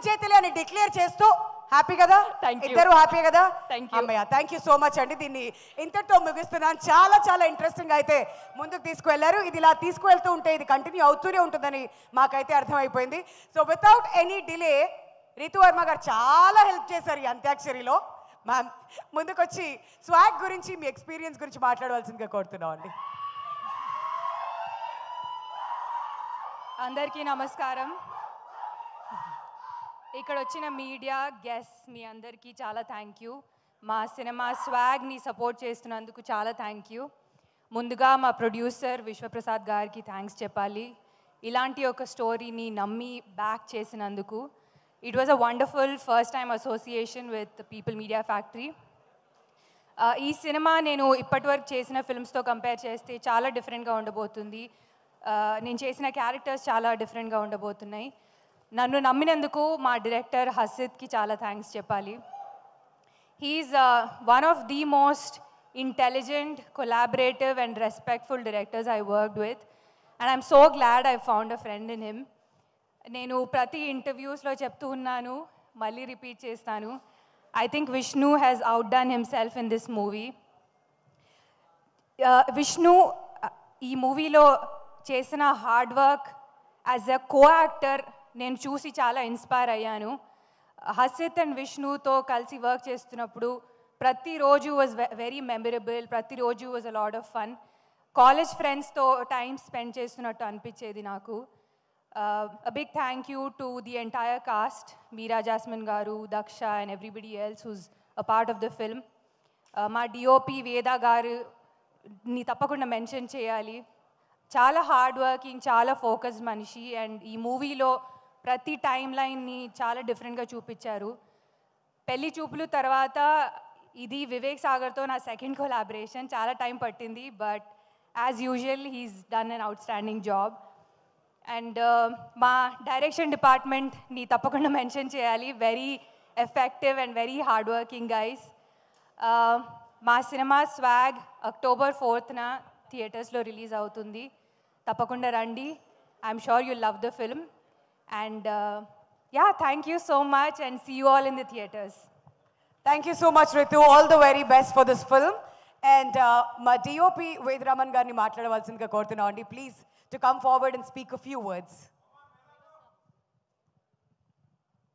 విజేతలే అని డిక్లేర్ చేస్తూ హ్యాపీ కదా? ఇద్దరు హ్యాపీ కదా? అమ్మయ్య, థ్యాంక్ యూ సో మచ్ అండి. దీన్ని ఇంతటితో ముగిస్తున్నాను. చాలా చాలా ఇంట్రెస్టింగ్ అయితే ముందుకు తీసుకువెళ్లారు. ఇది ఇలా తీసుకువెళ్తూ ఉంటే ఇది కంటిన్యూ అవుతూనే ఉంటుందని మాకైతే అర్థమైపోయింది. So without any delay Ritu Varma గారు చాలా హెల్ప్ చేశారు ఈ అంత్యాక్షరిలో. మ్యామ్ ముందుకొచ్చి స్వాగ్ గురించి మీ ఎక్స్పీరియన్స్ గురించి మాట్లాడవలసిందిగా కోరుతున్నాం అండి. అందరికీ నమస్కారం. ఇక్కడ వచ్చిన మీడియా గెస్ట్స్ మీ అందరికీ చాలా థ్యాంక్ యూ. మా సినిమా స్వాగ్ని సపోర్ట్ చేస్తున్నందుకు చాలా థ్యాంక్ యూ. ముందుగా మా ప్రొడ్యూసర్ విశ్వప్రసాద్ గారికి థ్యాంక్స్ చెప్పాలి. ఇలాంటి ఒక స్టోరీని నమ్మి బ్యాక్ చేసినందుకు. It was a wonderful first time association with people media factory. ఈ సినిమా నేను ఇప్పటివరకు చేసిన ఫిల్మ్స్తో కంపేర్ చేస్తే చాలా డిఫరెంట్గా ఉండబోతుంది. నేను చేసిన క్యారెక్టర్స్ చాలా డిఫరెంట్గా ఉండబోతున్నాయి. నన్ను నమ్మినందుకు మా డైరెక్టర్ హసిద్కి చాలా థ్యాంక్స్ చెప్పాలి. He's one of the most intelligent, collaborative and respectful directors I worked with and I'm so glad I found a friend in him. నేను ప్రతి ఇంటర్వ్యూస్లో చెప్తూ ఉన్నాను, మళ్ళీ రిపీట్ చేస్తాను. I think Vishnu has outdone himself in this movie. Vishnu ఈ మూవీలో చేసిన hard work as a co actor నేను చూసి చాలా ఇన్స్పైర్ అయ్యాను. హసిత్ అండ్ విష్ణుతో కలిసి వర్క్ చేస్తున్నప్పుడు ప్రతిరోజు వాజ్ వెరీ మెమరబుల్. ప్రతిరోజు was a lot of fun. College ఫ్రెండ్స్తో టైం స్పెండ్ చేస్తున్నట్టు అనిపించేది నాకు. A big thank you to the entire cast, Meera Jasmine garu, Daksha and everybody else who's a part of the film. Ma DOP Veda garu ni tappakunda mention cheyali. Chala hard working, chala focused manishi and ee movie lo prati timeline ni chala different ga చూపించారు. పెళ్లి చూపులు తర్వాత ఇది వివేక్ సాగర్ తో నా second collaboration. చాలా time పట్టింది, but as usual he's done an outstanding job. And మా డైరెక్షన్ డిపార్ట్మెంట్ని తప్పకుండా మెన్షన్ చేయాలి. Very effective and very hard working guys. మా సినిమా స్వాగ్ అక్టోబర్ 4th థియేటర్స్లో రిలీజ్ అవుతుంది. తప్పకుండా రండి. I'm sure you love the film. And yeah, thank you so much and see you all in the theatres. Thank you so much Ritu. All the very best for this film. And మా DOP Vedaraman గారిని మాట్లాడవలసిందిగా కోరుతున్నాం అండి. Please to come forward and speak a few words.